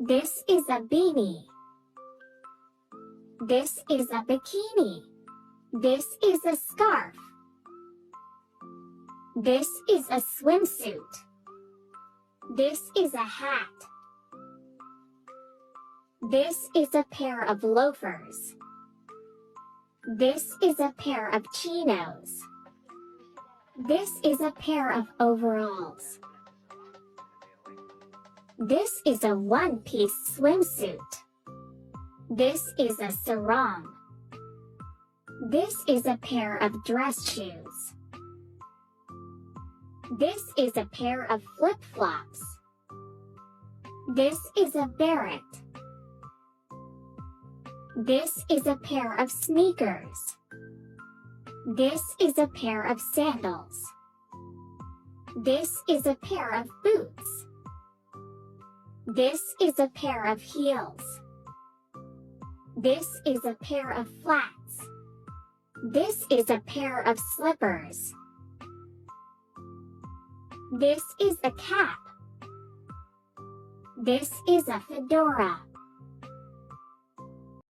This is a beanie. This is a bikini. This is a scarf. This is a swimsuit. This is a hat. This is a pair of loafers. This is a pair of chinos. This is a pair of overalls. This is a one-piece swimsuit. This is a sarong. This is a pair of dress shoes. This is a pair of flip-flops. This is a beret. This is a pair of sneakers. This is a pair of sandals. This is a pair of boots. This is a pair of heels. This is a pair of flats. This is a pair of slippers. This is a cap. This is a fedora.